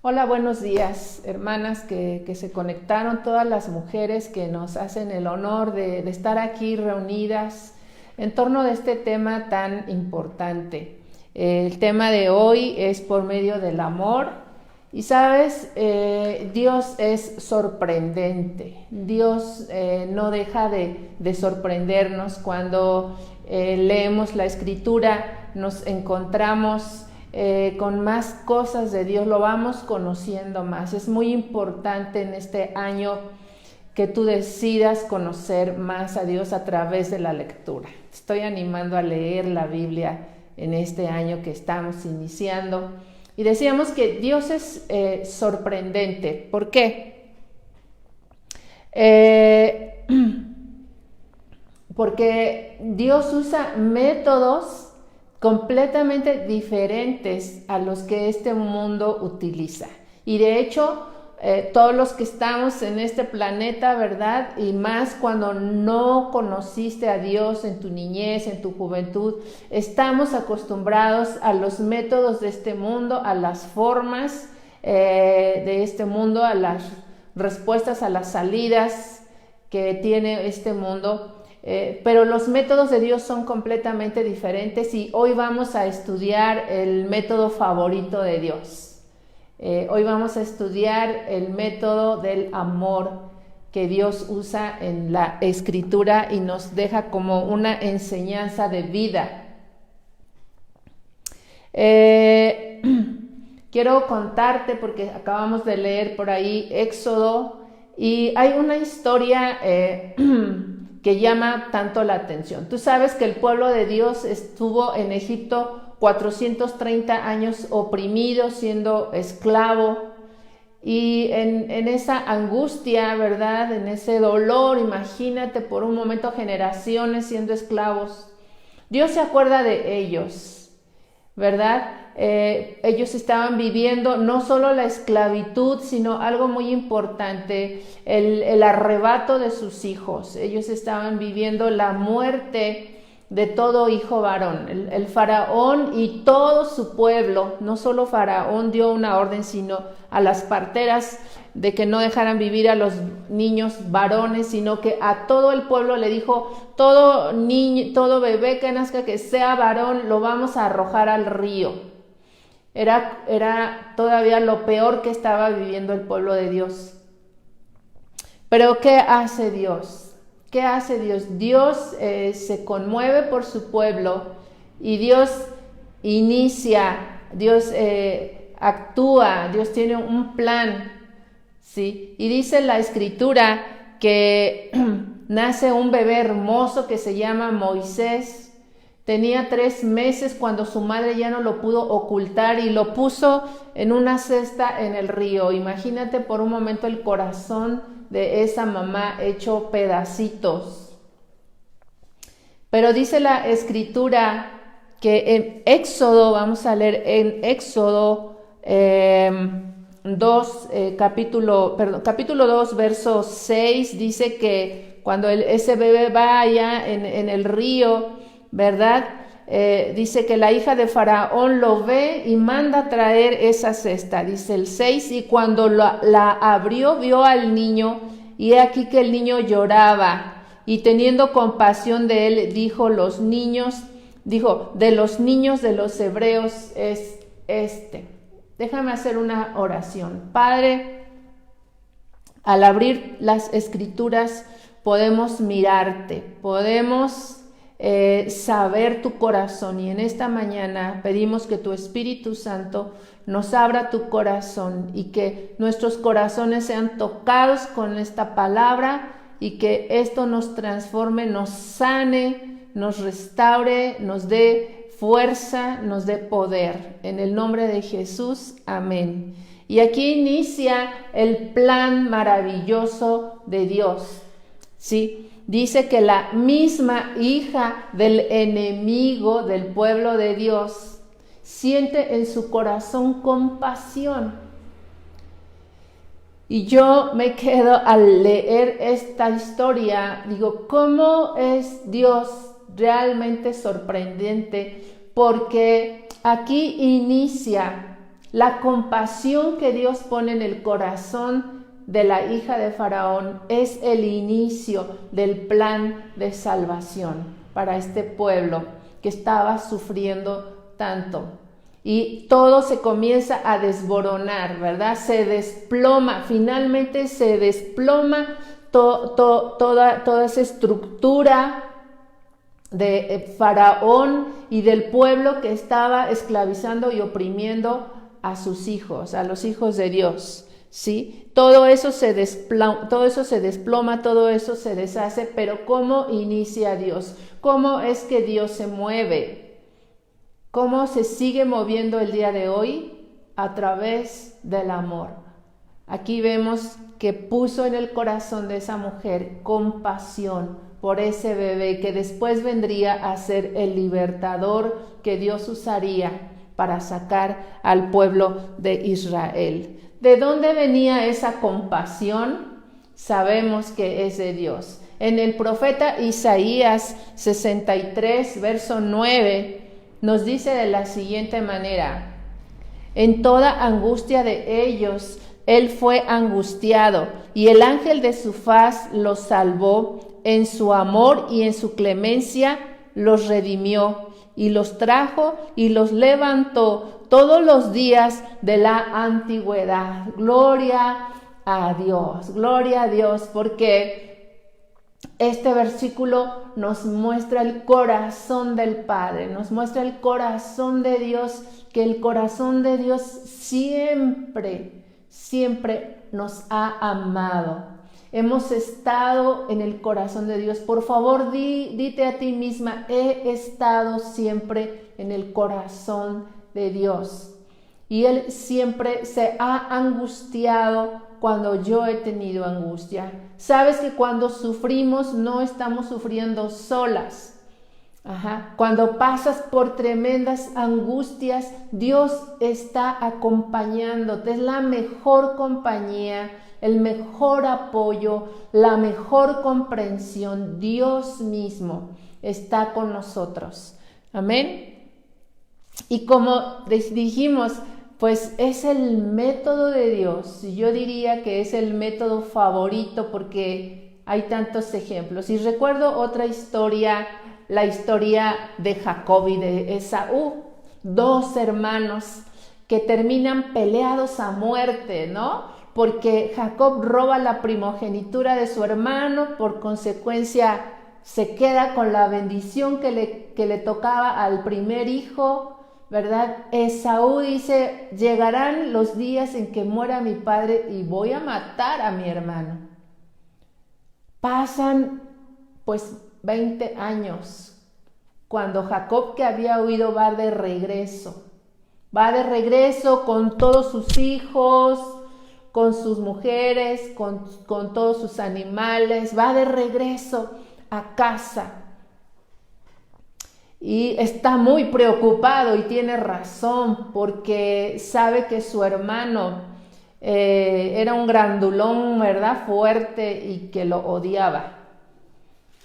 Hola, buenos días, hermanas que se conectaron, todas las mujeres que nos hacen el honor de estar aquí reunidas en torno de este tema tan importante. El tema de hoy es por medio del amor. Y sabes, Dios es sorprendente. Dios no deja de sorprendernos cuando leemos la Escritura, nos encontramos con más cosas de Dios, lo vamos conociendo más. Es muy importante en este año que tú decidas conocer más a Dios a través de la lectura. Te estoy animando a leer la Biblia en este año que estamos iniciando. Y decíamos que Dios es sorprendente. ¿Por qué? Porque Dios usa métodos completamente diferentes a los que este mundo utiliza. Y de hecho, todos los que estamos en este planeta, ¿verdad? Y más cuando no conociste a Dios en tu niñez, en tu juventud, estamos acostumbrados a los métodos de este mundo, a las formas de este mundo, a las respuestas, a las salidas que tiene este mundo. Pero los métodos de Dios son completamente diferentes y hoy vamos a estudiar el método favorito de Dios. Hoy vamos a estudiar el método del amor que Dios usa en la Escritura y nos deja como una enseñanza de vida. Quiero contarte, porque acabamos de leer por ahí Éxodo, y hay una historia que llama tanto la atención. Tú sabes que el pueblo de Dios estuvo en Egipto 430 años oprimido, siendo esclavo, y en esa angustia, ¿verdad? En ese dolor, imagínate por un momento generaciones siendo esclavos. Dios se acuerda de ellos, ¿verdad? Ellos estaban viviendo no solo la esclavitud, sino algo muy importante, el arrebato de sus hijos. Ellos estaban viviendo la muerte de todo hijo varón. El faraón y todo su pueblo, no solo faraón dio una orden, sino a las parteras de que no dejaran vivir a los niños varones, sino que a todo el pueblo le dijo: todo niño, todo bebé que nazca que sea varón, lo vamos a arrojar al río. Era todavía lo peor que estaba viviendo el pueblo de Dios. Pero ¿qué hace Dios? ¿Qué hace Dios? Dios se conmueve por su pueblo y Dios inicia, Dios actúa, Dios tiene un plan, ¿sí? Y dice la Escritura que nace un bebé hermoso que se llama Moisés. Tenía 3 meses cuando su madre ya no lo pudo ocultar y lo puso en una cesta en el río. Imagínate por un momento el corazón de esa mamá hecho pedacitos. Pero dice la Escritura que en Éxodo, vamos a leer en Éxodo 2, capítulo 2, verso 6, dice que cuando ese bebé va allá en el río, ¿verdad? Dice que la hija de Faraón lo ve y manda traer esa cesta, dice el 6, y cuando la abrió vio al niño, y he aquí que el niño lloraba, y teniendo compasión de él, dijo, de los niños de los hebreos es este. Déjame hacer una oración. Padre, al abrir las Escrituras podemos mirarte, podemos saber tu corazón, y en esta mañana pedimos que tu Espíritu Santo nos abra tu corazón y que nuestros corazones sean tocados con esta palabra y que esto nos transforme, nos sane, nos restaure, nos dé fuerza, nos dé poder. En el nombre de Jesús, amén. Y aquí inicia el plan maravilloso de Dios, ¿sí? Dice que la misma hija del enemigo del pueblo de Dios siente en su corazón compasión. Y yo me quedo al leer esta historia, digo, ¿cómo es Dios realmente sorprendente? Porque aquí inicia La compasión que Dios pone en el corazón de la hija de Faraón es el inicio del plan de salvación para este pueblo que estaba sufriendo tanto. Y todo se comienza a desboronar, ¿verdad? Se desploma, finalmente se desploma toda esa estructura de Faraón y del pueblo que estaba esclavizando y oprimiendo a sus hijos, a los hijos de Dios, ¿sí? Todo eso se desploma, todo eso se deshace, pero ¿cómo inicia Dios? ¿Cómo es que Dios se mueve? ¿Cómo se sigue moviendo el día de hoy? A través del amor. Aquí vemos que puso en el corazón de esa mujer compasión por ese bebé que después vendría a ser el libertador que Dios usaría para sacar al pueblo de Israel. ¿De dónde venía esa compasión? Sabemos que es de Dios. En el profeta Isaías 63, verso 9, nos dice de la siguiente manera: en toda angustia de ellos, él fue angustiado, y el ángel de su faz los salvó. En su amor y en su clemencia los redimió, y los trajo y los levantó todos los días de la antigüedad. Gloria a Dios, porque este versículo nos muestra el corazón del Padre, nos muestra el corazón de Dios, que el corazón de Dios siempre nos ha amado. Hemos estado en el corazón de Dios. Por favor, dite a ti misma: he estado siempre en el corazón de Dios. Y Él siempre se ha angustiado cuando yo he tenido angustia. Sabes que cuando sufrimos no estamos sufriendo solas. Cuando pasas por tremendas angustias, Dios está acompañándote. Es la mejor compañía, el mejor apoyo, la mejor comprensión. Dios mismo está con nosotros. Amén. Y como dijimos, pues es el método de Dios. Yo diría que es el método favorito porque hay tantos ejemplos. Y recuerdo otra historia, la historia de Jacob y de Esaú, dos hermanos que terminan peleados a muerte, ¿no? Porque Jacob roba la primogenitura de su hermano, por consecuencia se queda con la bendición que le tocaba al primer hijo, ¿verdad? Esaú dice: llegarán los días en que muera mi padre y voy a matar a mi hermano. Pasan pues 20 años, cuando Jacob, que había huido, va de regreso con todos sus hijos, con sus mujeres, con todos sus animales, va de regreso a casa. Y está muy preocupado y tiene razón, porque sabe que su hermano era un grandulón, ¿verdad? Fuerte, y que lo odiaba.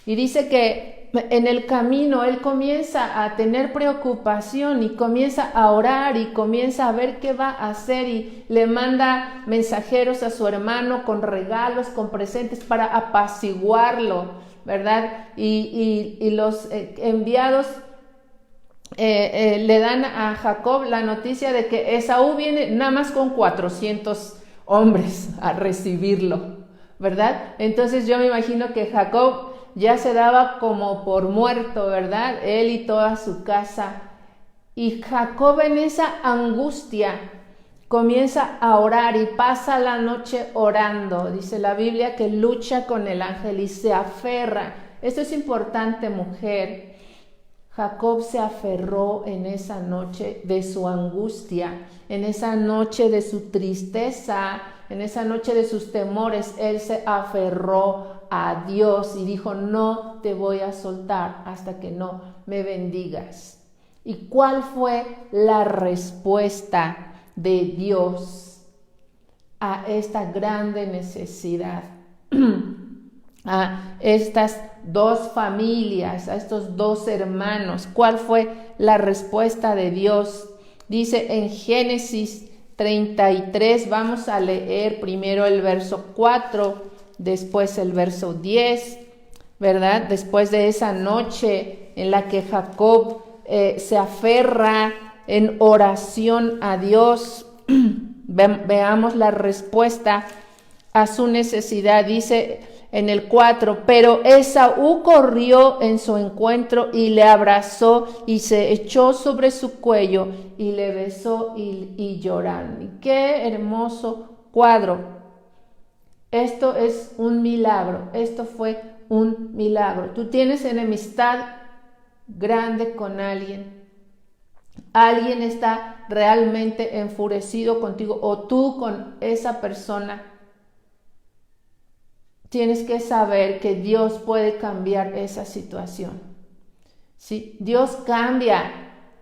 Y dice que en el camino él comienza a tener preocupación y comienza a orar y comienza a ver qué va a hacer, y le manda mensajeros a su hermano con regalos, con presentes para apaciguarlo, ¿verdad? Y los enviados le dan a Jacob la noticia de que Esaú viene nada más con 400 hombres a recibirlo, ¿verdad? Entonces yo me imagino que Jacob ya se daba como por muerto, ¿verdad? Él y toda su casa. Y Jacob, en esa angustia, comienza a orar y pasa la noche orando. Dice la Biblia que lucha con el ángel y se aferra. Esto es importante, mujer. Jacob se aferró en esa noche de su angustia, en esa noche de su tristeza, en esa noche de sus temores. Él se aferró a Dios y dijo: no te voy a soltar hasta que no me bendigas. ¿Y cuál fue la respuesta de Dios a esta grande necesidad? A estas dos familias, a estos dos hermanos. ¿Cuál fue la respuesta de Dios? Dice en Génesis 33, vamos a leer primero el verso 4, después el verso 10, ¿verdad? Después de esa noche en la que Jacob se aferra en oración a Dios, veamos la respuesta a su necesidad. Dice en el 4, pero Esaú corrió en su encuentro y le abrazó y se echó sobre su cuello y le besó y lloraron. Qué hermoso cuadro. Esto es un milagro, esto fue un milagro. Tú tienes enemistad grande con alguien. Alguien está realmente enfurecido contigo o tú con esa persona. Tienes que saber que Dios puede cambiar esa situación. ¿Sí? Dios cambia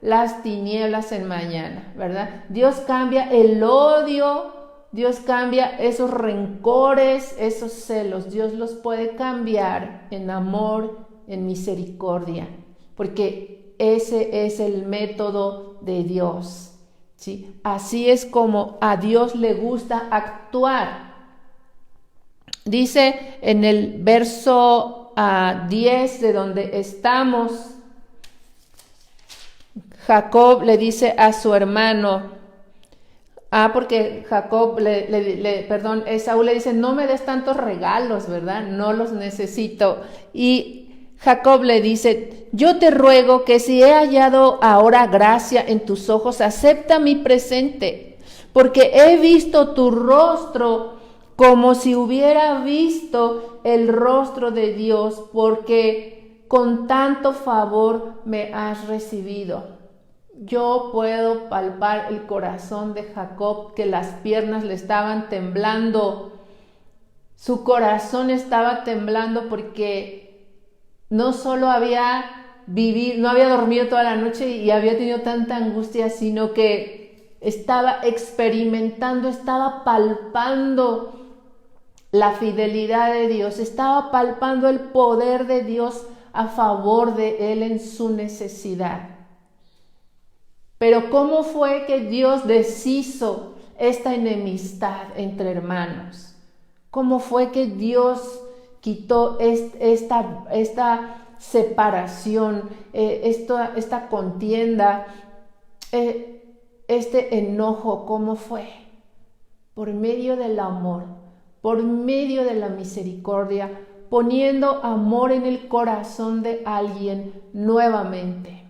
las tinieblas en mañana, ¿verdad? Dios cambia el odio, Dios cambia esos rencores, esos celos. Dios los puede cambiar en amor, en misericordia, porque ese es el método de Dios, ¿sí? Así es como a Dios le gusta actuar. Dice en el verso 10 de donde estamos, Jacob le dice a su hermano, porque Esaú le dice, no me des tantos regalos, ¿verdad? No los necesito. Y Jacob le dice, yo te ruego que si he hallado ahora gracia en tus ojos, acepta mi presente, porque he visto tu rostro como si hubiera visto el rostro de Dios, porque con tanto favor me has recibido. Yo puedo palpar el corazón de Jacob, que las piernas le estaban temblando. Su corazón estaba temblando porque no solo no había dormido toda la noche y había tenido tanta angustia, sino que estaba experimentando, estaba palpando la fidelidad de Dios, estaba palpando el poder de Dios a favor de él en su necesidad. Pero ¿cómo fue que Dios deshizo esta enemistad entre hermanos? ¿Cómo fue que Dios quitó esta separación, esta contienda, este enojo? ¿Cómo fue? Por medio del amor, por medio de la misericordia, poniendo amor en el corazón de alguien nuevamente.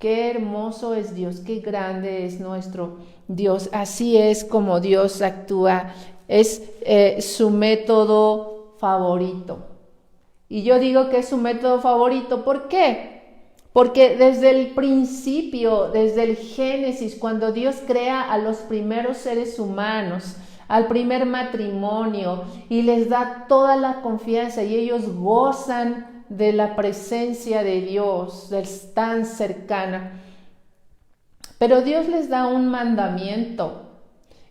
Qué hermoso es Dios, qué grande es nuestro Dios. Así es como Dios actúa, es su método favorito. Y yo digo que es su método favorito, ¿por qué? Porque desde el principio, desde el Génesis, cuando Dios crea a los primeros seres humanos, al primer matrimonio, y les da toda la confianza y ellos gozan de la presencia de Dios, es tan cercana. Pero Dios les da un mandamiento.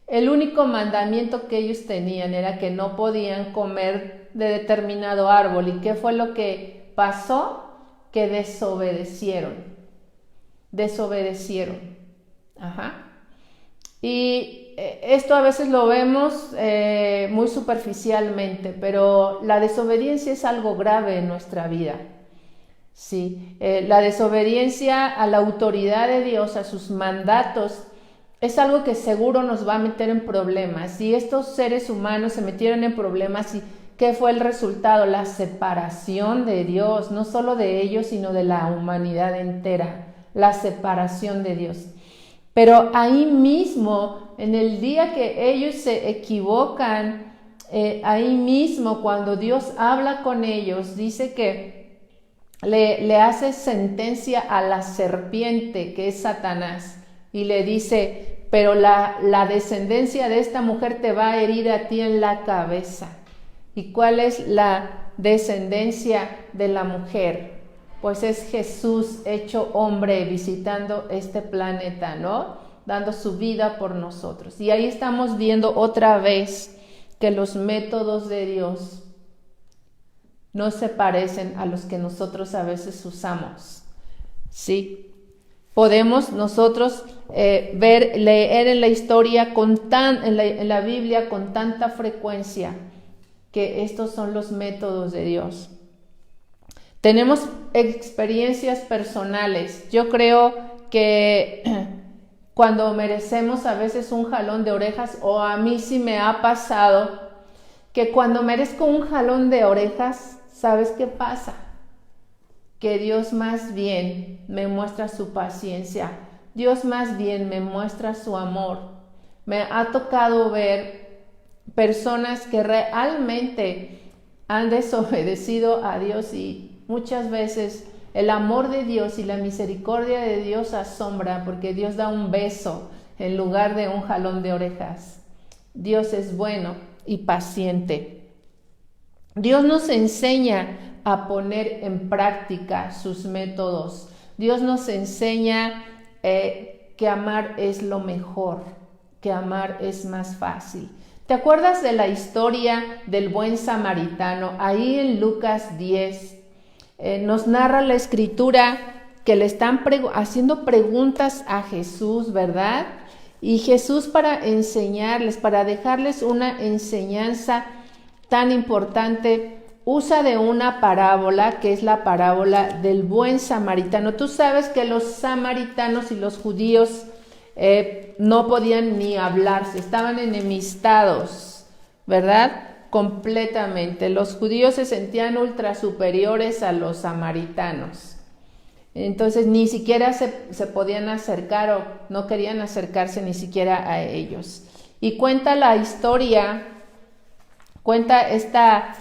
El único mandamiento que ellos tenían era que no podían comer de determinado árbol. ¿Y qué fue lo que pasó? Que desobedecieron. Y esto a veces lo vemos muy superficialmente, pero la desobediencia es algo grave en nuestra vida. Sí, la desobediencia a la autoridad de Dios, a sus mandatos, es algo que seguro nos va a meter en problemas. Y estos seres humanos se metieron en problemas. ¿Y qué fue el resultado? La separación de Dios, no solo de ellos, sino de la humanidad entera. La separación de Dios. Pero ahí mismo, en el día que ellos se equivocan, ahí mismo cuando Dios habla con ellos, dice que le hace sentencia a la serpiente, que es Satanás, y le dice, pero la descendencia de esta mujer te va a herir a ti en la cabeza. ¿Y cuál es la descendencia de la mujer? Pues es Jesús hecho hombre visitando este planeta, ¿no? Dando su vida por nosotros. Y ahí estamos viendo otra vez que los métodos de Dios no se parecen a los que nosotros a veces usamos, ¿sí? podemos nosotros leer en la historia en la Biblia con tanta frecuencia que estos son los métodos de Dios. Tenemos experiencias personales. Yo creo que cuando merecemos a veces un jalón de orejas, o a mí sí me ha pasado, que cuando merezco un jalón de orejas, ¿sabes qué pasa? Que Dios más bien me muestra su paciencia. Dios más bien me muestra su amor. Me ha tocado ver personas que realmente han desobedecido a Dios, y muchas veces el amor de Dios y la misericordia de Dios asombra, porque Dios da un beso en lugar de un jalón de orejas. Dios es bueno y paciente. Dios nos enseña a poner en práctica sus métodos. Dios nos enseña que amar es lo mejor, que amar es más fácil. ¿Te acuerdas de la historia del buen samaritano? Ahí en Lucas 10 nos narra la escritura que le están haciendo preguntas a Jesús, ¿verdad? Y Jesús, para enseñarles, para dejarles una enseñanza tan importante, usa de una parábola, que es la parábola del buen samaritano. Tú sabes que los samaritanos y los judíos no podían ni hablarse, estaban enemistados, ¿verdad? Completamente. Los judíos se sentían ultra superiores a los samaritanos. Entonces ni siquiera se podían acercar, o no querían acercarse ni siquiera a ellos. Y cuenta la historia, cuenta esta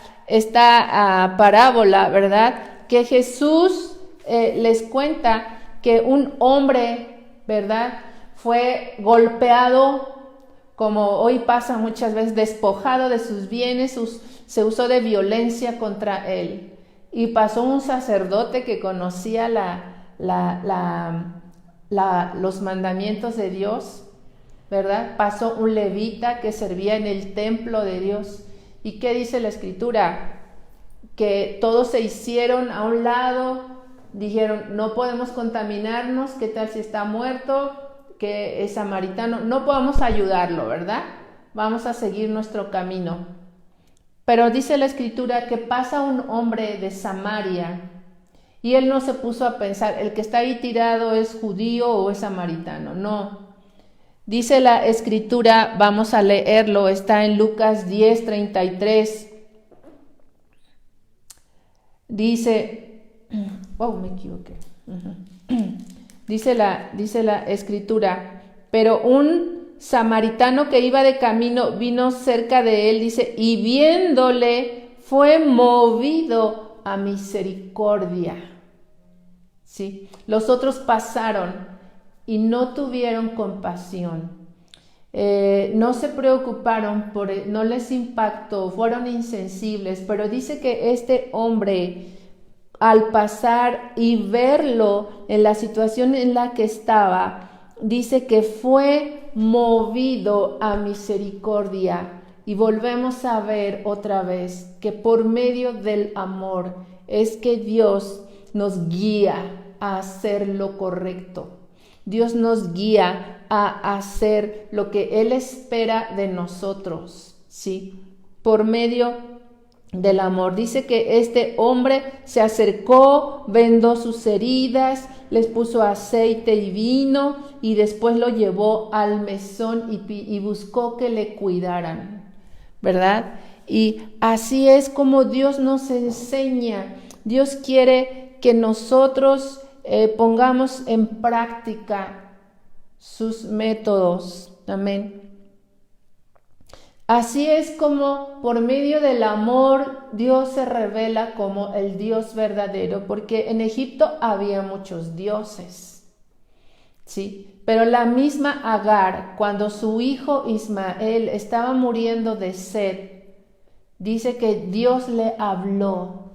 parábola, ¿verdad? Que Jesús les cuenta que un hombre, ¿verdad?, fue golpeado, como hoy pasa muchas veces, despojado de sus bienes, se usó de violencia contra él. Y pasó un sacerdote que conocía los mandamientos de Dios, ¿verdad? Pasó un levita que servía en el templo de Dios. ¿Y qué dice la escritura? Que todos se hicieron a un lado, dijeron, no podemos contaminarnos, ¿qué tal si está muerto? Que es samaritano, no podemos ayudarlo, ¿verdad? Vamos a seguir nuestro camino. Pero dice la escritura que pasa un hombre de Samaria y él no se puso a pensar, el que está ahí tirado es judío o es samaritano, no. Dice la escritura, vamos a leerlo, está en Lucas 10:33. Dice, me equivoqué. Dice la escritura, pero un samaritano que iba de camino vino cerca de él, dice, y viéndole fue movido a misericordia. ¿Sí? Los otros pasaron y no tuvieron compasión. No se preocuparon, no les impactó, fueron insensibles, pero dice que este hombre, al pasar y verlo en la situación en la que estaba, dice que fue movido a misericordia. Y volvemos a ver otra vez que por medio del amor es que Dios nos guía a hacer lo correcto. Dios nos guía a hacer lo que Él espera de nosotros, ¿sí? Por medio del amor. Dice que este hombre se acercó, vendó sus heridas, les puso aceite y vino y después lo llevó al mesón y buscó que le cuidaran, ¿verdad? Y así es como Dios nos enseña. Dios quiere que nosotros pongamos en práctica sus métodos. Amén. Así es como por medio del amor Dios se revela como el Dios verdadero, porque en Egipto había muchos dioses, ¿sí? Pero la misma Agar, cuando su hijo Ismael estaba muriendo de sed, dice que Dios le habló.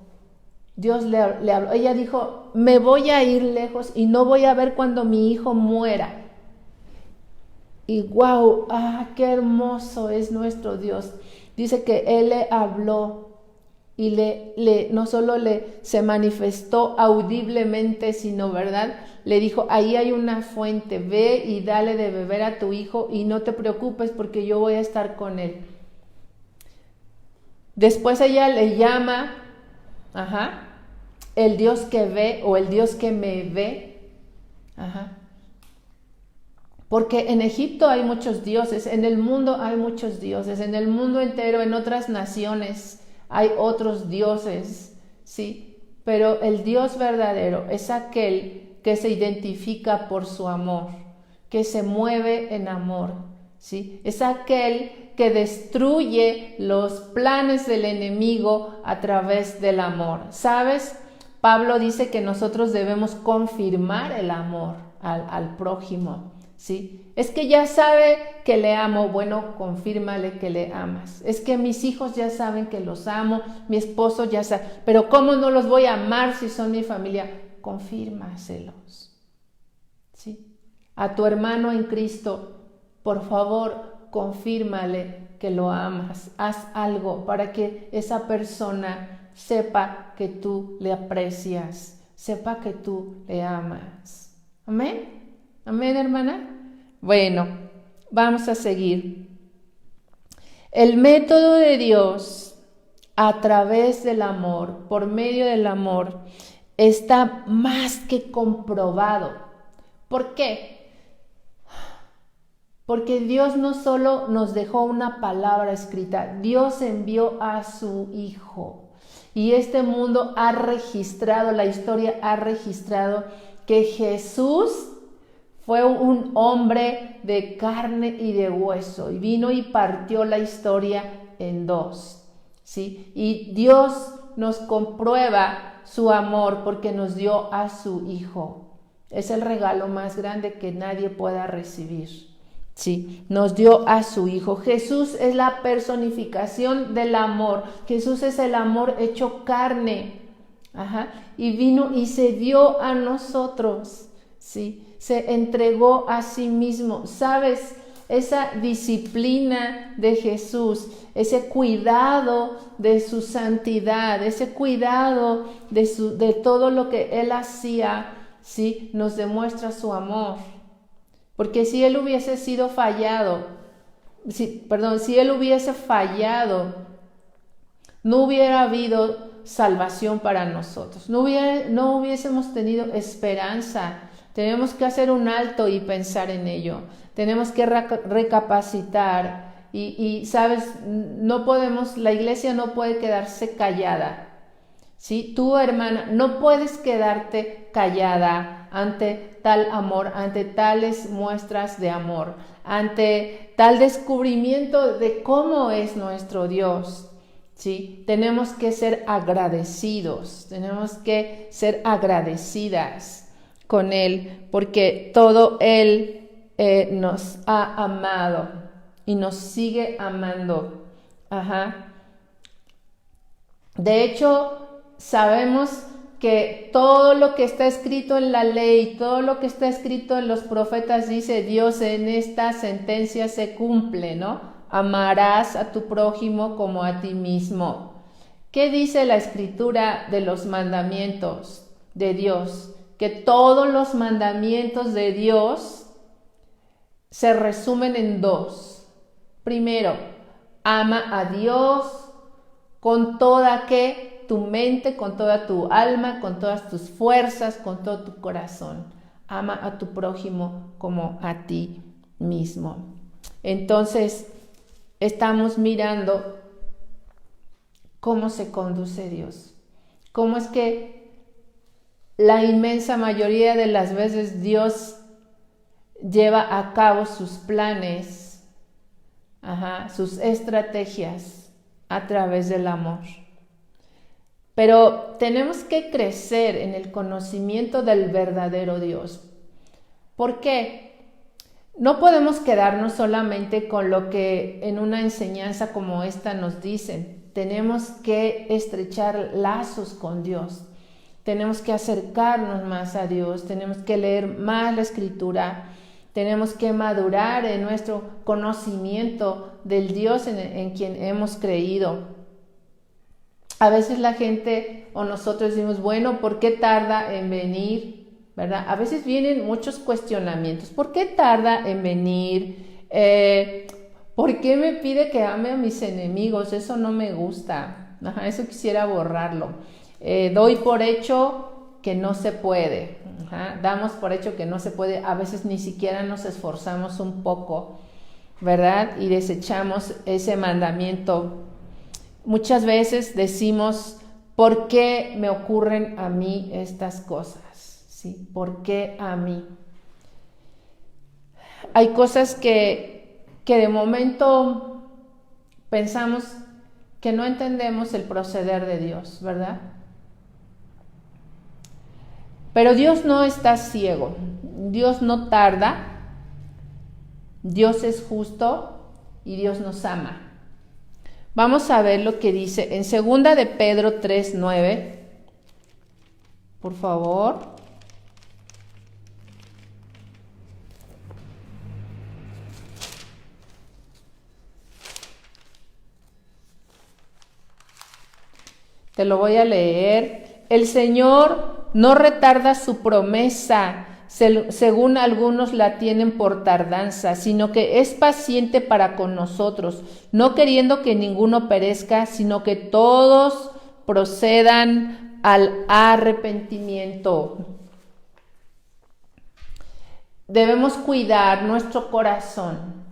Dios le habló. Ella dijo, me voy a ir lejos y no voy a ver cuando mi hijo muera. Y wow, qué hermoso es nuestro Dios. Dice que Él le habló y no solo se manifestó audiblemente, sino, ¿verdad? Le dijo, ahí hay una fuente, ve y dale de beber a tu hijo y no te preocupes porque yo voy a estar con él. Después ella le llama, el Dios que ve o el Dios que me ve. Porque en Egipto hay muchos dioses, en el mundo hay muchos dioses, en el mundo entero, en otras naciones hay otros dioses, ¿sí? Pero el Dios verdadero es aquel que se identifica por su amor, que se mueve en amor, ¿sí? Es aquel que destruye los planes del enemigo a través del amor. ¿Sabes? Pablo dice que nosotros debemos confirmar el amor al prójimo, ¿sí? Es que ya sabe que le amo, bueno, confírmale que le amas. Es que mis hijos ya saben que los amo, mi esposo ya sabe, pero ¿cómo no los voy a amar si son mi familia? Confírmaselos, ¿sí? A tu hermano en Cristo, por favor, confírmale que lo amas. Haz algo para que esa persona sepa que tú le aprecias, sepa que tú le amas. ¿Amén? ¿Amén, hermana? Bueno, vamos a seguir. El método de Dios a través del amor, por medio del amor, está más que comprobado. ¿Por qué? Porque Dios no solo nos dejó una palabra escrita, Dios envió a su Hijo. Y este mundo ha registrado, la historia ha registrado que Jesús fue un hombre de carne y de hueso y vino y partió la historia en dos, ¿sí? Y Dios nos comprueba su amor porque nos dio a su Hijo. Es el regalo más grande que nadie pueda recibir, ¿sí? Nos dio a su Hijo. Jesús es la personificación del amor. Jesús es el amor hecho carne. Y vino y se dio a nosotros, ¿sí? Se entregó a sí mismo. ¿Sabes? Esa disciplina de Jesús, ese cuidado de su santidad, ese cuidado de todo lo que Él hacía, ¿sí? Nos demuestra su amor. Porque si Él hubiese sido fallado, si Él hubiese fallado, no hubiera habido salvación para nosotros, no hubiésemos tenido esperanza. Tenemos que hacer un alto y pensar en ello. Tenemos que recapacitar y sabes, la iglesia no puede quedarse callada, ¿sí? Tú, hermana, no puedes quedarte callada ante tal amor, ante tales muestras de amor, ante tal descubrimiento de cómo es nuestro Dios, ¿sí? Tenemos que ser agradecidos, tenemos que ser agradecidas con Él, porque todo Él nos ha amado y nos sigue amando. De hecho, sabemos que todo lo que está escrito en la ley, todo lo que está escrito en los profetas, dice Dios, en esta sentencia se cumple, ¿no? Amarás a tu prójimo como a ti mismo. ¿Qué dice la escritura de los mandamientos de Dios? Que todos los mandamientos de Dios se resumen en dos. Primero, ama a Dios con toda tu mente, con toda tu alma, con todas tus fuerzas, con todo tu corazón. Ama a tu prójimo como a ti mismo. Entonces, estamos mirando cómo se conduce Dios. Cómo es que la inmensa mayoría de las veces Dios lleva a cabo sus planes, sus estrategias a través del amor. Pero tenemos que crecer en el conocimiento del verdadero Dios. ¿Por qué? No podemos quedarnos solamente con lo que en una enseñanza como esta nos dicen. Tenemos que estrechar lazos con Dios. Tenemos que acercarnos más a Dios, tenemos que leer más la Escritura, tenemos que madurar en nuestro conocimiento del Dios en quien hemos creído. A veces la gente o nosotros decimos, bueno, ¿por qué tarda en venir? ¿Verdad? A veces vienen muchos cuestionamientos. ¿Por qué tarda en venir? ¿Por qué me pide que ame a mis enemigos? Eso no me gusta. Eso quisiera borrarlo. Doy por hecho que no se puede. Damos por hecho que no se puede. A veces ni siquiera nos esforzamos un poco, ¿verdad? Y desechamos ese mandamiento. Muchas veces decimos, ¿por qué me ocurren a mí estas cosas? ¿Sí? ¿Por qué a mí? Hay cosas que de momento pensamos que no entendemos el proceder de Dios, ¿verdad? Pero Dios no está ciego, Dios no tarda, Dios es justo y Dios nos ama. Vamos a ver lo que dice en 2 de Pedro 3:9. Por favor. Te lo voy a leer. El Señor no retarda su promesa, según algunos la tienen por tardanza, sino que es paciente para con nosotros, no queriendo que ninguno perezca, sino que todos procedan al arrepentimiento. Debemos cuidar nuestro corazón.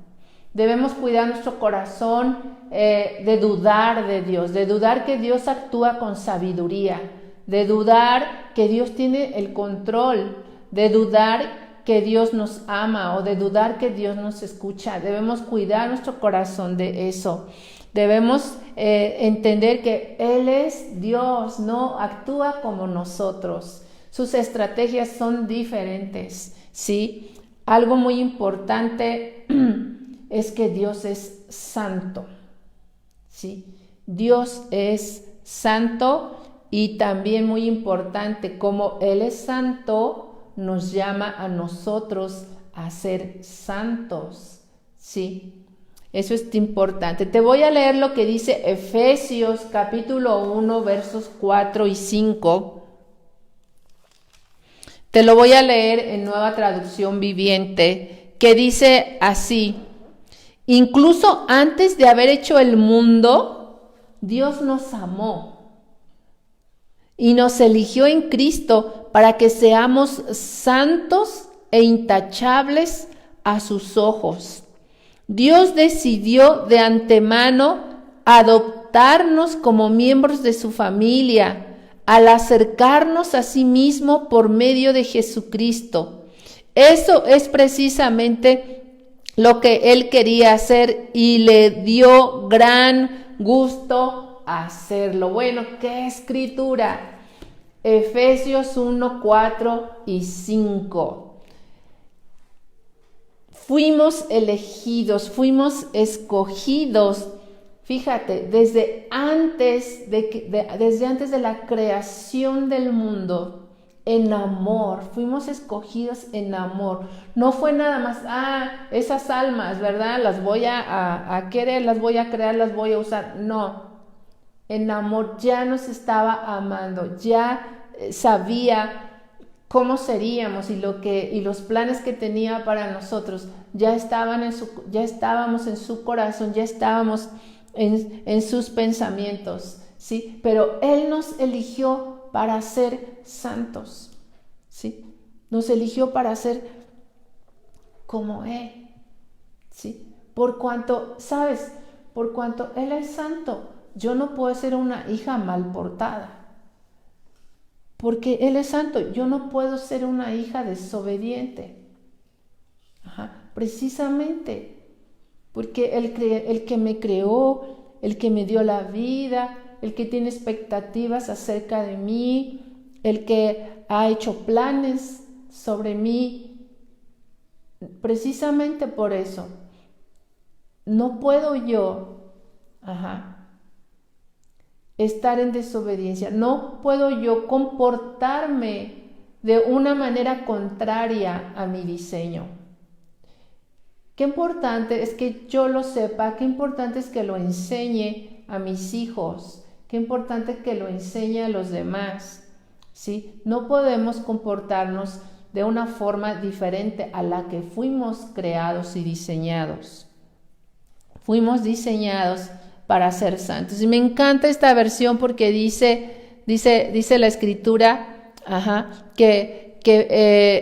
Debemos cuidar nuestro corazón de dudar de Dios, de dudar que Dios actúa con sabiduría, de dudar que Dios tiene el control, de dudar que Dios nos ama o de dudar que Dios nos escucha. Debemos cuidar nuestro corazón de eso. Debemos entender que Él es Dios, no actúa como nosotros. Sus estrategias son diferentes, ¿sí? Algo muy importante es que Dios es santo, ¿sí? Dios es santo y también muy importante, como Él es santo, nos llama a nosotros a ser santos, ¿sí? Eso es importante. Te voy a leer lo que dice Efesios capítulo 1, versos 4 y 5. Te lo voy a leer en Nueva Traducción Viviente, que dice así: incluso antes de haber hecho el mundo, Dios nos amó y nos eligió en Cristo para que seamos santos e intachables a sus ojos. Dios decidió de antemano adoptarnos como miembros de su familia al acercarnos a sí mismo por medio de Jesucristo. Eso es precisamente lo que Él quería hacer y le dio gran gusto hacerlo. Bueno, ¿qué escritura? Efesios 1, 4 y 5. Fuimos elegidos, fuimos escogidos. Fíjate, desde antes de la creación del mundo, en amor, fuimos escogidos en amor. No fue nada más, esas almas, ¿verdad? Las voy a querer, las voy a crear, las voy a usar. No, en amor ya nos estaba amando, ya sabía cómo seríamos y los planes que tenía para nosotros. Ya estábamos en su corazón, ya estábamos en sus pensamientos, ¿sí? Pero Él nos eligió para ser santos, ¿sí? Nos eligió para ser como Él, ¿sí? Por cuanto Él es santo, yo no puedo ser una hija mal portada. Porque Él es santo, yo no puedo ser una hija desobediente. Precisamente porque el que me creó, el que me dio la vida, el que tiene expectativas acerca de mí, el que ha hecho planes sobre mí, precisamente por eso, no puedo yo estar en desobediencia, no puedo yo comportarme de una manera contraria a mi diseño. Qué importante es que yo lo sepa, qué importante es que lo enseñe a mis hijos, Qué importante que lo enseñe a los demás, ¿sí? No podemos comportarnos de una forma diferente a la que fuimos creados y diseñados. Fuimos diseñados para ser santos. Y me encanta esta versión porque dice la Escritura, que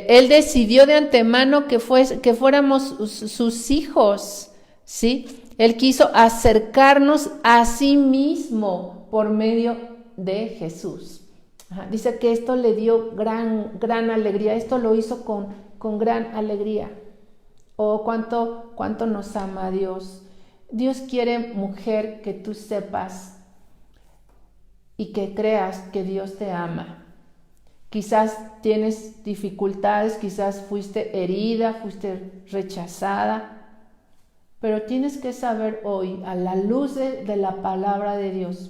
Él decidió de antemano que fuéramos sus hijos, ¿sí? Él quiso acercarnos a sí mismo por medio de Jesús. Dice que esto le dio gran alegría, esto lo hizo con gran alegría. Oh, cuánto nos ama Dios. Dios quiere, mujer, que tú sepas y que creas que Dios te ama. Quizás tienes dificultades, quizás fuiste herida, fuiste rechazada, pero tienes que saber hoy, a la luz de la palabra de Dios,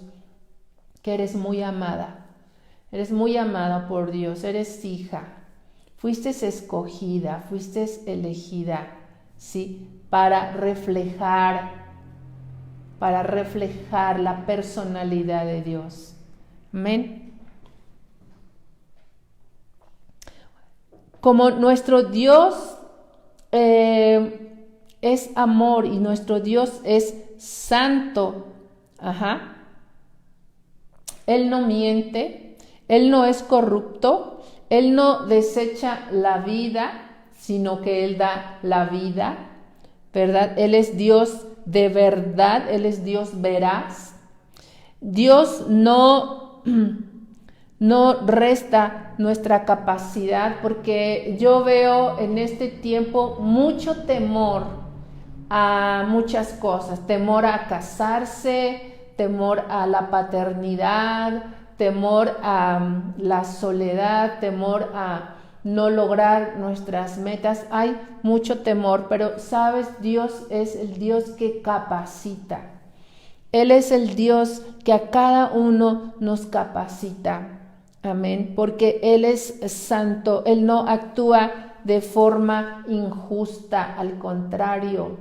que eres muy amada. Eres muy amada por Dios, eres hija. Fuiste escogida, fuiste elegida, ¿sí? Para reflejar la personalidad de Dios. Amén. Como nuestro Dios es amor y nuestro Dios es santo, Él no miente, Él no es corrupto, Él no desecha la vida, sino que Él da la vida, ¿verdad? Él es Dios de verdad, Él es Dios veraz. Dios no resta nuestra capacidad, porque yo veo en este tiempo mucho temor a muchas cosas, temor a casarse, temor a la paternidad, temor a la soledad, temor a no lograr nuestras metas. Hay mucho temor, pero sabes, Dios es el Dios que capacita. Él es el Dios que a cada uno nos capacita. Amén, porque Él es santo, Él no actúa de forma injusta, al contrario.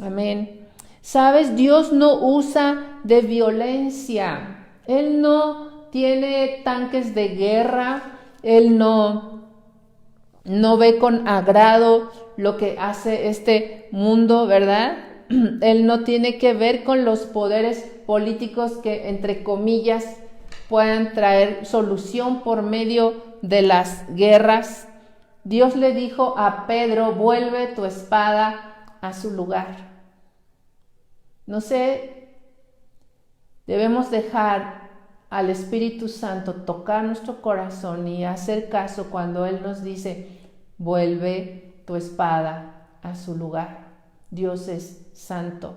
Amén. Sabes, Dios no usa de violencia. Él no tiene tanques de guerra. Él no ve con agrado lo que hace este mundo, ¿verdad? Él no tiene que ver con los poderes políticos que, entre comillas, puedan traer solución por medio de las guerras. Dios le dijo a Pedro: vuelve tu espada a su lugar. No sé, debemos dejar al Espíritu Santo tocar nuestro corazón y hacer caso cuando Él nos dice: vuelve tu espada a su lugar. Dios es santo.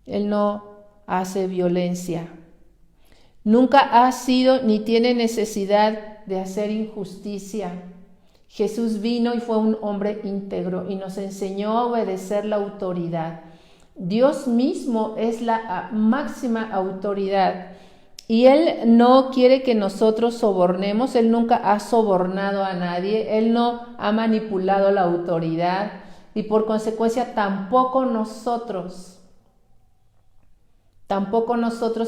Él no hace violencia. Nunca ha sido ni tiene necesidad de hacer injusticia. Jesús vino y fue un hombre íntegro y nos enseñó a obedecer la autoridad. Dios mismo es la máxima autoridad y Él no quiere que nosotros sobornemos. Él nunca ha sobornado a nadie, Él no ha manipulado la autoridad y por consecuencia tampoco nosotros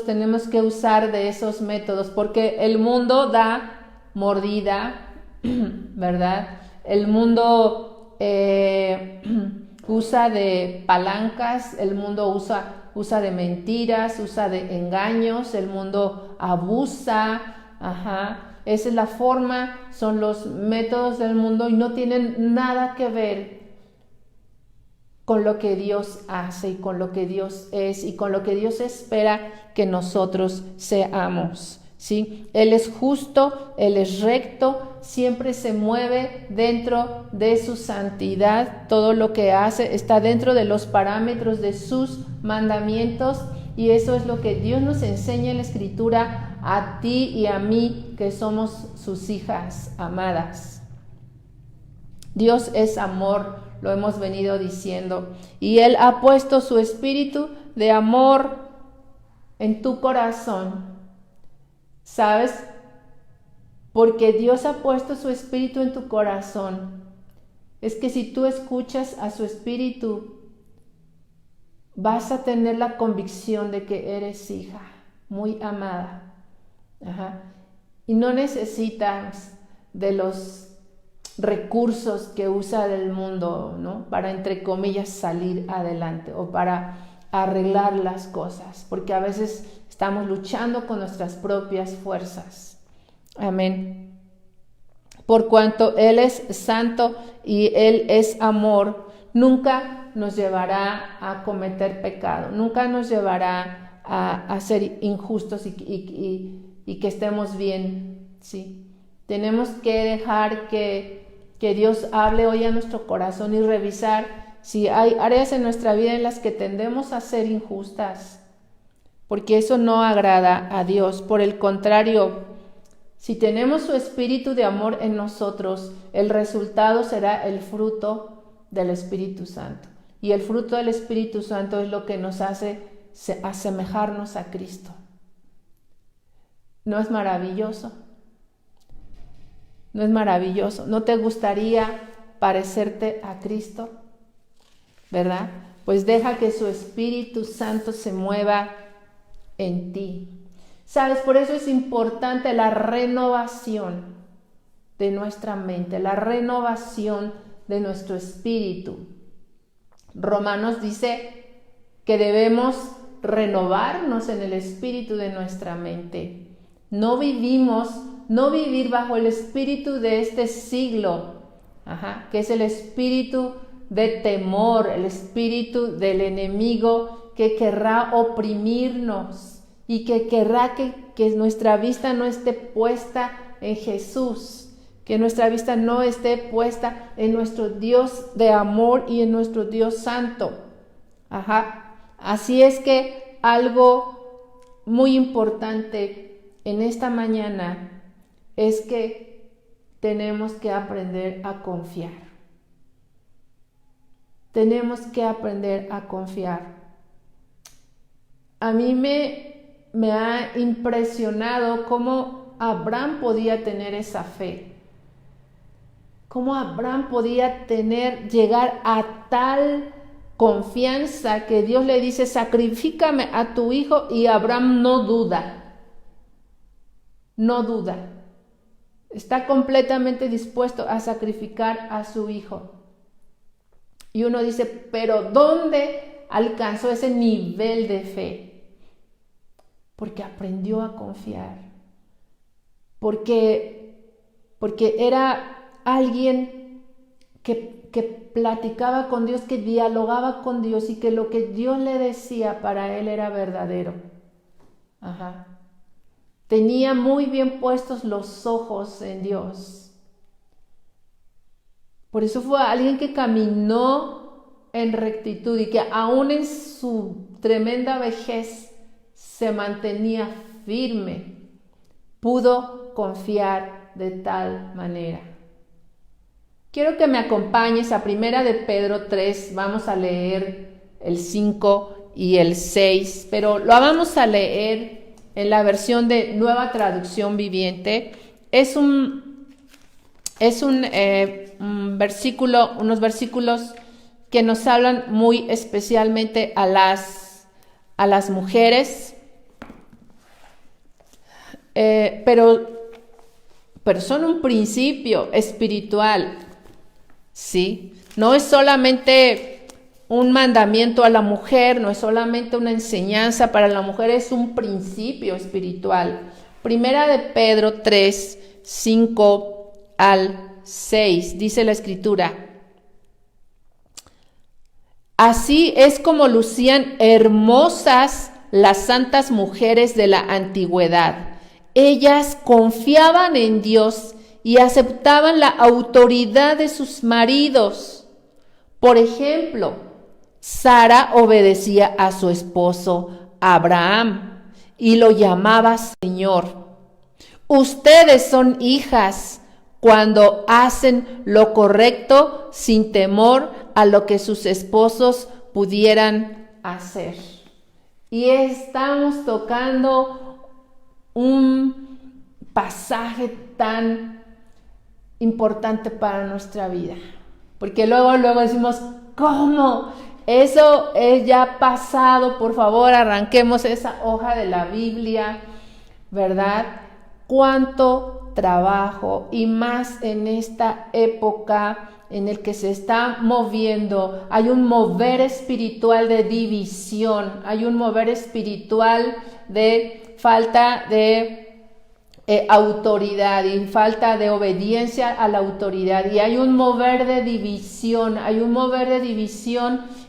tenemos que usar de esos métodos, porque el mundo da mordida, ¿verdad? El mundo usa de palancas, el mundo usa de mentiras, usa de engaños, el mundo abusa, esa es la forma, son los métodos del mundo y no tienen nada que ver con lo que Dios hace y con lo que Dios es y con lo que Dios espera que nosotros seamos, ¿sí? Él es justo, Él es recto, siempre se mueve dentro de su santidad, todo lo que hace está dentro de los parámetros de sus mandamientos y eso es lo que Dios nos enseña en la Escritura a ti y a mí, que somos sus hijas amadas. Dios es amor, lo hemos venido diciendo, y Él ha puesto su espíritu de amor en tu corazón. ¿Sabes? Porque Dios ha puesto su espíritu en tu corazón. Es que si tú escuchas a su espíritu, vas a tener la convicción de que eres hija. muy amada. Ajá. Y no necesitas de los recursos que usa el mundo, ¿no? Para, entre comillas, salir adelante o para arreglar las cosas, porque a veces estamos luchando con nuestras propias fuerzas. Amén. Por cuanto Él es santo y Él es amor, nunca nos llevará a cometer pecado, nunca nos llevará a ser injustos y que estemos bien, ¿sí? Tenemos que dejar que Dios hable hoy a nuestro corazón y revisar si hay áreas en nuestra vida en las que tendemos a ser injustas, porque eso no agrada a Dios. Por el contrario, si tenemos su espíritu de amor en nosotros, el resultado será el fruto del Espíritu Santo. Y el fruto del Espíritu Santo es lo que nos hace asemejarnos a Cristo. ¿No es maravilloso? ¿No es maravilloso? ¿No te gustaría parecerte a Cristo? ¿Verdad? Pues deja que su Espíritu Santo se mueva en ti. ¿Sabes? Por eso es importante la renovación de nuestra mente, la renovación de nuestro espíritu. Romanos dice que debemos renovarnos en el espíritu de nuestra mente. No vivir bajo el espíritu de este siglo, que es el espíritu de temor, el espíritu del enemigo que querrá oprimirnos y que querrá que nuestra vista no esté puesta en Jesús, que nuestra vista no esté puesta en nuestro Dios de amor y en nuestro Dios santo. Así es que algo muy importante en esta mañana es que tenemos que aprender a confiar. Tenemos que aprender a confiar. A mí me ha impresionado cómo Abraham podía tener esa fe. Cómo Abraham podía llegar a tal confianza que Dios le dice, sacrifícame a tu hijo, y Abraham no duda. No duda. Está completamente dispuesto a sacrificar a su hijo. Y uno dice, pero ¿dónde alcanzó ese nivel de fe? Porque aprendió a confiar. Porque era alguien que platicaba con Dios, que dialogaba con Dios y que lo que Dios le decía para él era verdadero. Tenía muy bien puestos los ojos en Dios. Por eso fue alguien que caminó en rectitud y que aún en su tremenda vejez se mantenía firme. Pudo confiar de tal manera. Quiero que me acompañes a 1 de Pedro 3. Vamos a leer el 5 y el 6, pero lo vamos a leer en la versión de Nueva Traducción Viviente. Es un versículo, unos versículos que nos hablan muy especialmente a las mujeres, pero son un principio espiritual, ¿sí? No es solamente un mandamiento a la mujer, no es solamente una enseñanza para la mujer, es un principio espiritual. 1 de Pedro 3, 5 al 6, dice la Escritura: así es como lucían hermosas las santas mujeres de la antigüedad. Ellas confiaban en Dios y aceptaban la autoridad de sus maridos. Por ejemplo, Sara obedecía a su esposo Abraham y lo llamaba Señor. Ustedes son hijas cuando hacen lo correcto sin temor a lo que sus esposos pudieran hacer. Y estamos tocando un pasaje tan importante para nuestra vida, porque luego decimos, ¿cómo? Eso es ya pasado. Por favor, arranquemos esa hoja de la Biblia, ¿verdad? Cuánto trabajo, y más en esta época en el que se está moviendo. Hay un mover espiritual de división, hay un mover espiritual de falta de autoridad y falta de obediencia a la autoridad, y hay un mover de división,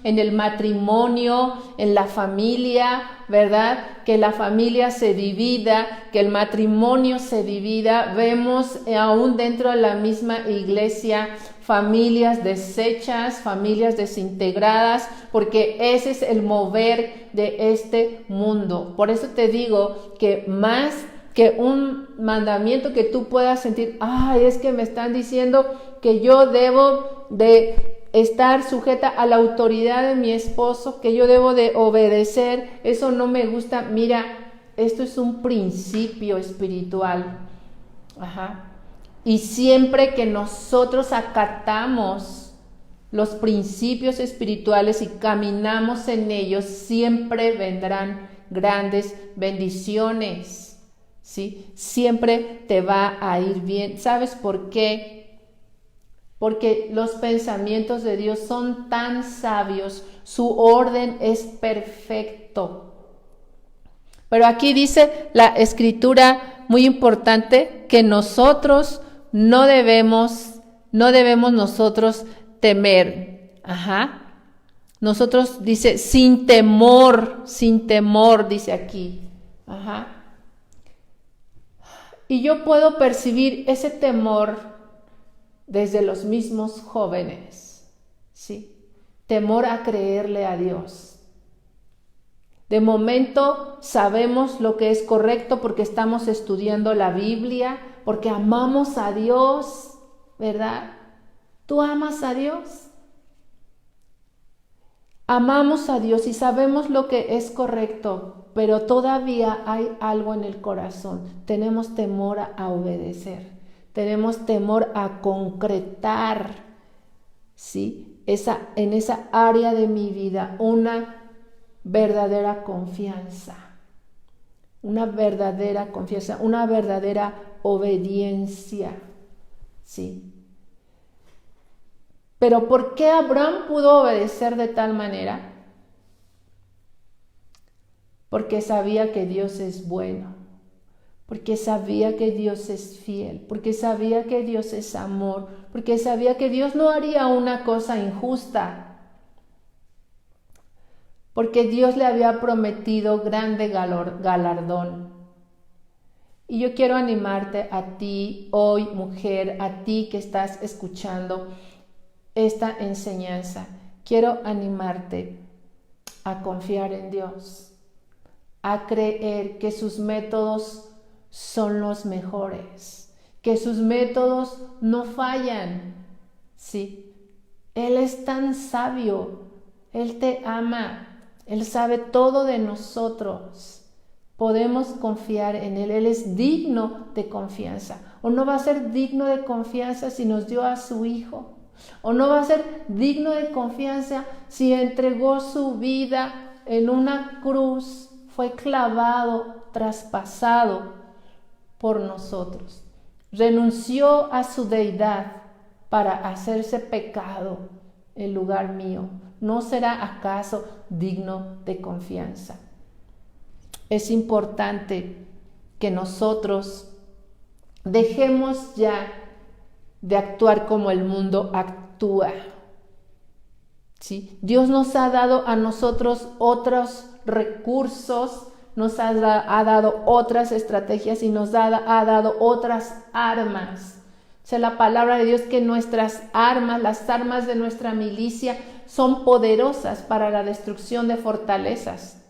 en el matrimonio, en la familia, ¿verdad? Que la familia se divida, que el matrimonio se divida. Vemos aún dentro de la misma iglesia familias deshechas, familias desintegradas, porque ese es el mover de este mundo. Por eso te digo que más que un mandamiento que tú puedas sentir, es que me están diciendo que yo debo de estar sujeta a la autoridad de mi esposo, que yo debo de obedecer, eso no me gusta. Mira, esto es un principio espiritual. Y siempre que nosotros acatamos los principios espirituales y caminamos en ellos, siempre vendrán grandes bendiciones. ¿Sí? Siempre te va a ir bien. ¿Sabes por qué? Porque los pensamientos de Dios son tan sabios, su orden es perfecto. Pero aquí dice la escritura muy importante que nosotros no debemos nosotros temer. Nosotros dice sin temor, dice aquí. Y yo puedo percibir ese temor desde los mismos jóvenes, ¿sí? Temor a creerle a Dios. De momento sabemos lo que es correcto porque estamos estudiando la Biblia, porque amamos a Dios, ¿verdad? ¿Tú amas a Dios? Amamos a Dios y sabemos lo que es correcto, pero todavía hay algo en el corazón. Tenemos temor a obedecer, tenemos temor a concretar, ¿sí? En esa área de mi vida una verdadera confianza, una verdadera obediencia, ¿sí? Pero ¿por qué Abraham pudo obedecer de tal manera? Porque sabía que Dios es bueno, porque sabía que Dios es fiel, porque sabía que Dios es amor, porque sabía que Dios no haría una cosa injusta, porque Dios le había prometido grande galardón. Y yo quiero animarte a ti hoy, mujer, a ti que estás escuchando esta enseñanza. Quiero animarte a confiar en Dios, a creer que sus métodos son los mejores, que sus métodos no fallan, ¿sí? Él es tan sabio, Él te ama, Él sabe todo de nosotros. Podemos confiar en Él, Él es digno de confianza. ¿O no va a ser digno de confianza si nos dio a su Hijo? ¿O no va a ser digno de confianza si entregó su vida en una cruz, fue clavado, traspasado por nosotros? Renunció a su deidad para hacerse pecado en lugar mío. ¿No será acaso digno de confianza? Es importante que nosotros dejemos ya de actuar como el mundo actúa, ¿sí? Dios nos ha dado a nosotros otros recursos, nos ha dado otras estrategias y nos ha dado otras armas. O sea, la palabra de Dios que nuestras armas, las armas de nuestra milicia, son poderosas para la destrucción de fortalezas.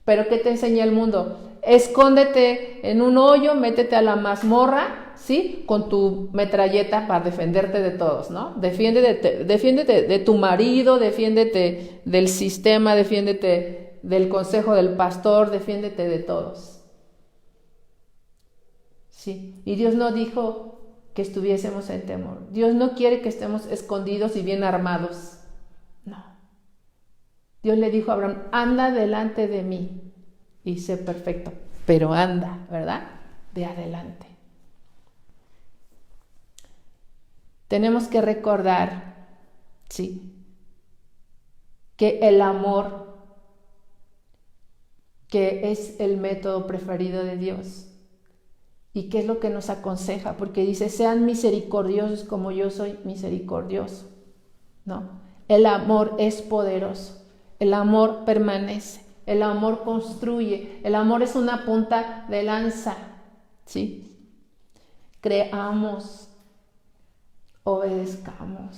Pero ¿qué te enseña el mundo? Escóndete en un hoyo, métete a la mazmorra, ¿sí? Con tu metralleta para defenderte de todos, ¿no? Defiéndete de tu marido, defiéndete del sistema, defiéndete del consejo del pastor, defiéndete de todos. ¿Sí? Y Dios no dijo que estuviésemos en temor. Dios no quiere que estemos escondidos y bien armados. No. Dios le dijo a Abraham, anda delante de mí y sé perfecto, pero anda, ¿verdad? De adelante. Tenemos que recordar, sí, que el amor, que es el método preferido de Dios, y qué es lo que nos aconseja, porque dice, sean misericordiosos como yo soy misericordioso, ¿no? El amor es poderoso, el amor permanece, el amor construye, el amor es una punta de lanza, ¿sí? Creamos, obedezcamos,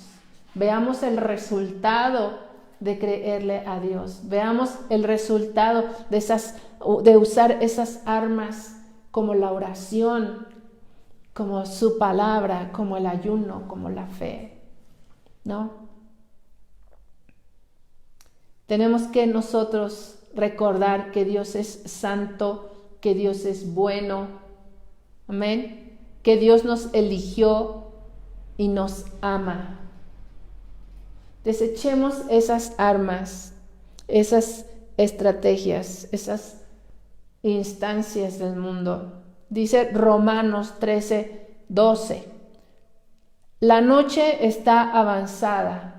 veamos el resultado de creerle a Dios, veamos el resultado de usar esas armas como la oración, como su palabra, como el ayuno, como la fe, ¿no? Tenemos que nosotros recordar que Dios es santo, que Dios es bueno, amén, que Dios nos eligió y nos ama. Desechemos esas armas, esas estrategias, esas instancias del mundo. Dice Romanos 13:12, la noche está avanzada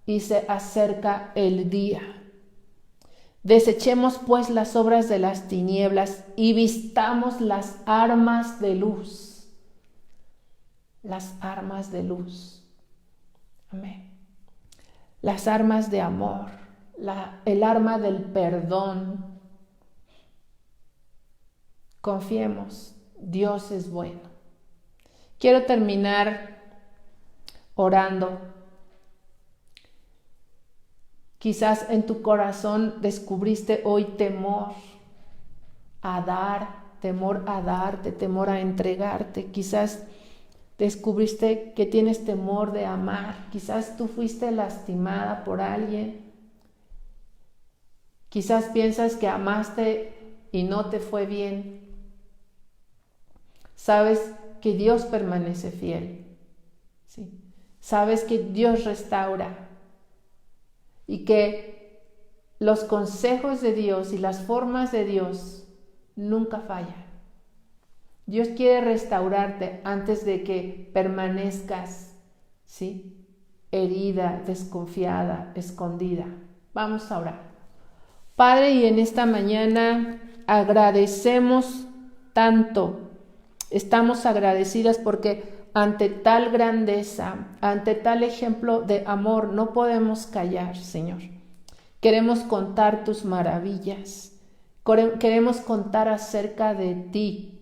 y se acerca el día. Desechemos pues las obras de las tinieblas y vistamos las armas de luz. Las armas de luz. Amén. Las armas de amor, el arma del perdón. Confiemos, Dios es bueno. Quiero terminar orando. Quizás en tu corazón descubriste hoy temor a dar, temor a darte, temor a entregarte. Quizás descubriste que tienes temor de amar. Quizás tú fuiste lastimada por alguien. Quizás piensas que amaste y no te fue bien. Sabes que Dios permanece fiel. ¿Sí? Sabes que Dios restaura y que los consejos de Dios y las formas de Dios nunca fallan. Dios quiere restaurarte antes de que permanezcas, ¿sí?, herida, desconfiada, escondida. Vamos a orar. Padre, y en esta mañana agradecemos tanto. Estamos agradecidas porque ante tal grandeza, ante tal ejemplo de amor, no podemos callar, Señor. Queremos contar tus maravillas. Queremos contar acerca de ti.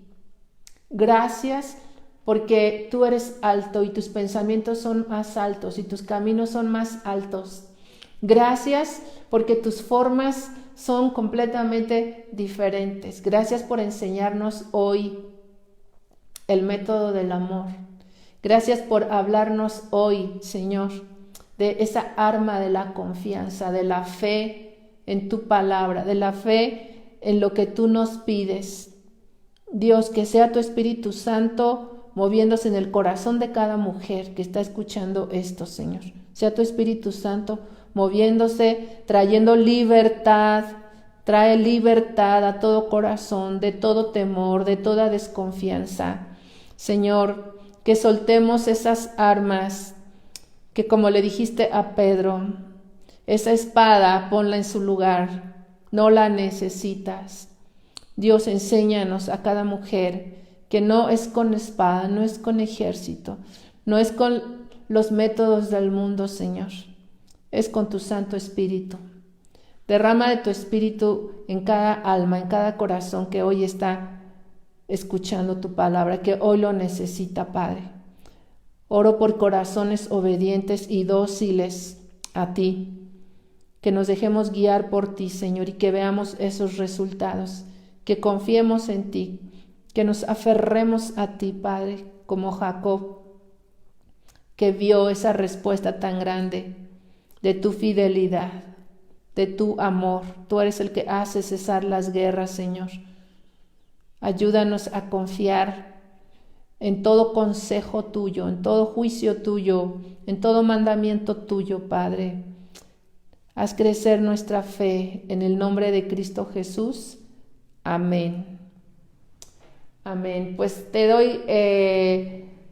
Gracias porque tú eres alto y tus pensamientos son más altos y tus caminos son más altos. Gracias porque tus formas son completamente diferentes. Gracias por enseñarnos hoy el método del amor. Gracias por hablarnos hoy, Señor, de esa arma de la confianza, de la fe en tu palabra, de la fe en lo que tú nos pides. Dios, que sea tu Espíritu Santo moviéndose en el corazón de cada mujer que está escuchando esto, Señor. Sea tu Espíritu Santo moviéndose, trayendo libertad. Trae libertad a todo corazón, de todo temor, de toda desconfianza. Señor, que soltemos esas armas, que como le dijiste a Pedro, esa espada ponla en su lugar, no la necesitas. Dios, enséñanos a cada mujer que no es con espada, no es con ejército, no es con los métodos del mundo, Señor, es con tu Santo Espíritu. Derrama de tu Espíritu en cada alma, en cada corazón que hoy está escuchando tu palabra, que hoy lo necesita, Padre. Oro por corazones obedientes y dóciles a ti, que nos dejemos guiar por ti, Señor, y que veamos esos resultados, que confiemos en ti, que nos aferremos a ti, Padre, como Jacob, que vio esa respuesta tan grande de tu fidelidad, de tu amor. Tú eres el que hace cesar las guerras, Señor. Ayúdanos a confiar en todo consejo tuyo, en todo juicio tuyo, en todo mandamiento tuyo, Padre. Haz crecer nuestra fe en el nombre de Cristo Jesús. Amén. Amén. Pues te doy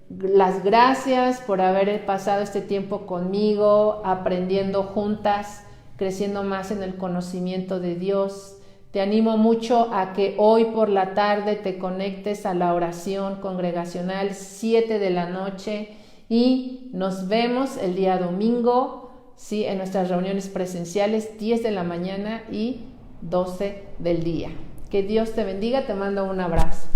las gracias por haber pasado este tiempo conmigo, aprendiendo juntas, creciendo más en el conocimiento de Dios. Te animo mucho a que hoy por la tarde te conectes a la oración congregacional 7 de la noche y nos vemos el día domingo, ¿sí? En nuestras reuniones presenciales 10 de la mañana y 12 del día. Que Dios te bendiga, te mando un abrazo.